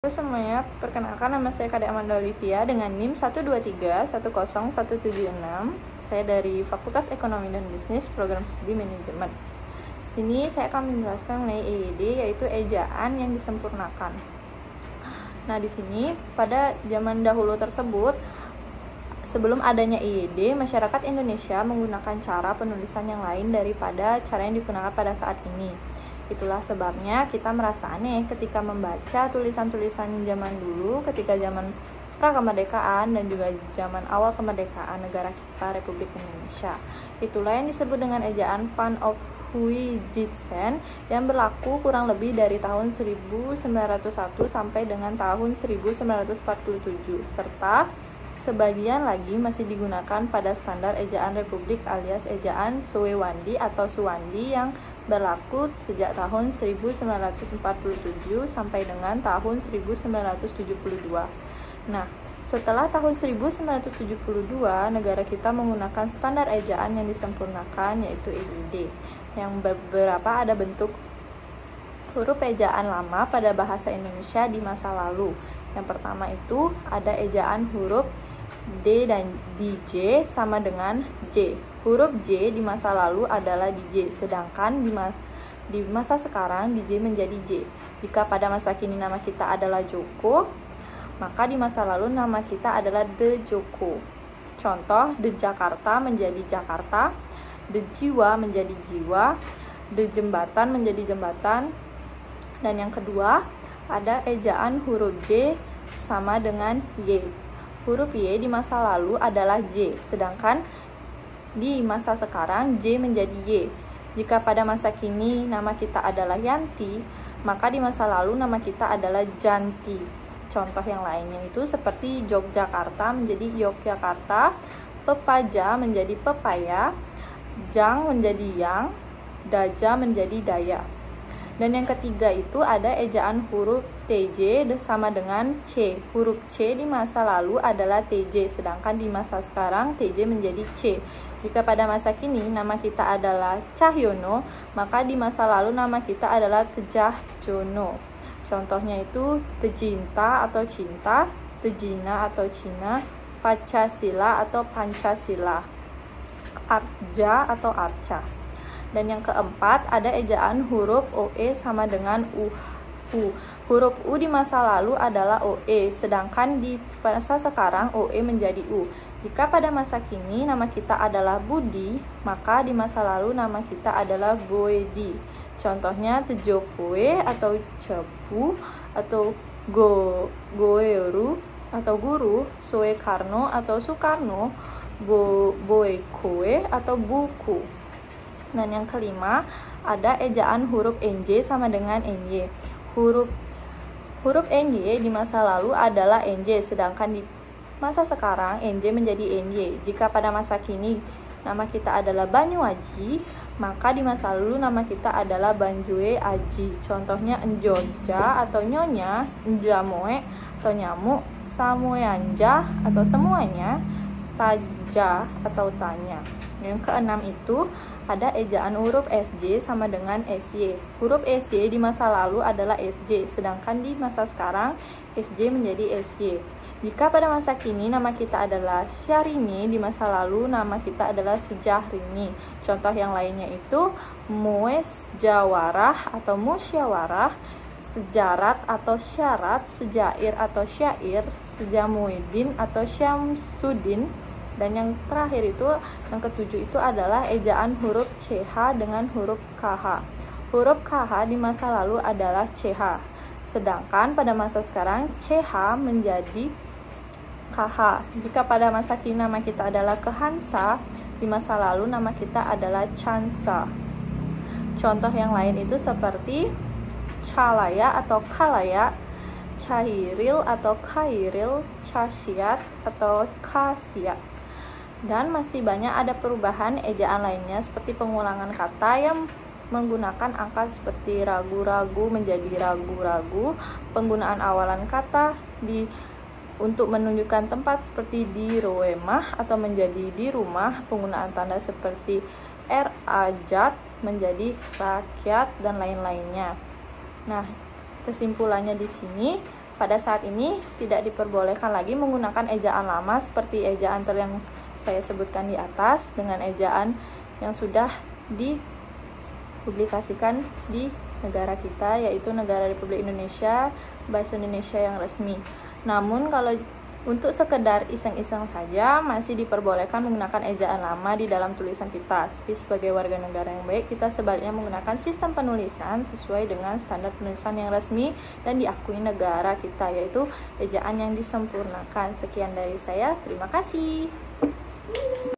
Halo semuanya, perkenalkan nama saya Kade Amanda Olivia dengan NIM 123101176. Saya dari Fakultas Ekonomi dan Bisnis, Program Studi Manajemen. Sini saya akan menjelaskan mengenai EYD, yaitu ejaan yang disempurnakan. Nah, di sini pada zaman dahulu tersebut, sebelum adanya EYD, masyarakat Indonesia menggunakan cara penulisan yang lain daripada cara yang digunakan pada saat ini. Itulah sebabnya kita merasa aneh ketika membaca tulisan-tulisan zaman dulu, ketika zaman pra-kemerdekaan dan juga zaman awal kemerdekaan negara kita, Republik Indonesia. Itulah yang disebut dengan ejaan Van of Huijitsen yang berlaku kurang lebih dari tahun 1901 sampai dengan tahun 1947, serta sebagian lagi masih digunakan pada standar ejaan Republik alias ejaan Suwandi atau Suwandi yang berlaku sejak tahun 1947 sampai dengan tahun 1972. Nah, setelah tahun 1972, negara kita menggunakan standar ejaan yang disempurnakan, yaitu EYD, yang beberapa ada bentuk huruf ejaan lama pada bahasa Indonesia di masa lalu. Yang pertama itu ada ejaan huruf D dan DJ sama dengan J. Huruf J di masa lalu adalah DJ, sedangkan di masa sekarang DJ menjadi J. Jika pada masa kini nama kita adalah Joko, maka di masa lalu nama kita adalah The Joko. Contoh, The Jakarta menjadi Jakarta, The Jiwa menjadi Jiwa, The Jembatan menjadi Jembatan. Dan yang kedua, ada ejaan huruf J sama dengan Y. Huruf Y di masa lalu adalah J, sedangkan di masa sekarang J menjadi Y. Jika pada masa kini nama kita adalah Yanti, maka di masa lalu nama kita adalah Janti. Contoh yang lainnya itu seperti Yogyakarta menjadi Yogyakarta, Pepaja menjadi Pepaya, Jang menjadi Yang, Daja menjadi Daya. Dan yang ketiga itu ada ejaan huruf TJ sama dengan C. Huruf C di masa lalu adalah TJ, sedangkan di masa sekarang TJ menjadi C. Jika pada masa kini nama kita adalah Cahyono, maka di masa lalu nama kita adalah Tejahjono. Contohnya itu Tecinta atau Cinta, Tejina atau Cina, Pancasila atau Pancasila, Arja atau Arca. Dan yang keempat ada ejaan huruf OE sama dengan U. Huruf U di masa lalu adalah OE, sedangkan di masa sekarang OE menjadi U. Jika pada masa kini nama kita adalah Budi, maka di masa lalu nama kita adalah Goedi. Contohnya Tejopoe atau Cepu atau Goeru atau Guru, Soekarno atau Soekarno, Boekoe atau Buku. Dan yang kelima ada ejaan huruf NJ sama dengan NY. Huruf NY di masa lalu adalah NJ, sedangkan di masa sekarang NJ menjadi NY. Jika pada masa kini nama kita adalah Banyuaji, maka di masa lalu nama kita adalah Banjue Aji. Contohnya Enjoja atau Nyonya, Enjamoe atau Nyamuk, Samoyanja atau semuanya, Taja atau Tanya. Yang keenam itu ada ejaan huruf SJ sama dengan SY. Huruf SY di masa lalu adalah SJ, sedangkan di masa sekarang SJ menjadi SY. Jika pada masa kini nama kita adalah Syahrini, di masa lalu nama kita adalah Sejahrini. Contoh yang lainnya itu Muesjawarah atau Musyawarah, Sejarat atau Syarat, Sejair atau Syair, Sejamuidin atau Syamsuddin. Dan yang terakhir itu, yang ketujuh itu adalah ejaan huruf CH dengan huruf KH. Huruf KH di masa lalu adalah CH, sedangkan pada masa sekarang CH menjadi KH. Jika pada masa kini nama kita adalah Kehansa, di masa lalu nama kita adalah Chansa. Contoh yang lain itu seperti Calaya atau Kalaya, Cahiril atau Kairil, Casiat atau Kasiat. Dan masih banyak ada perubahan ejaan lainnya seperti pengulangan kata yang menggunakan angka seperti ragu-ragu menjadi ragu-ragu, penggunaan awalan kata untuk menunjukkan tempat seperti di rumah atau menjadi di rumah, penggunaan tanda seperti rajat menjadi rakyat dan lain-lainnya. Nah, kesimpulannya di sini pada saat ini tidak diperbolehkan lagi menggunakan ejaan lama seperti ejaan yang saya sebutkan di atas dengan ejaan yang sudah dipublikasikan di negara kita, yaitu negara Republik Indonesia, bahasa Indonesia yang resmi. Namun kalau untuk sekedar iseng-iseng saja masih diperbolehkan menggunakan ejaan lama di dalam tulisan kita. Tapi sebagai warga negara yang baik, kita sebaliknya menggunakan sistem penulisan sesuai dengan standar penulisan yang resmi dan diakui negara kita, yaitu ejaan yang disempurnakan. Sekian dari saya, terima kasih.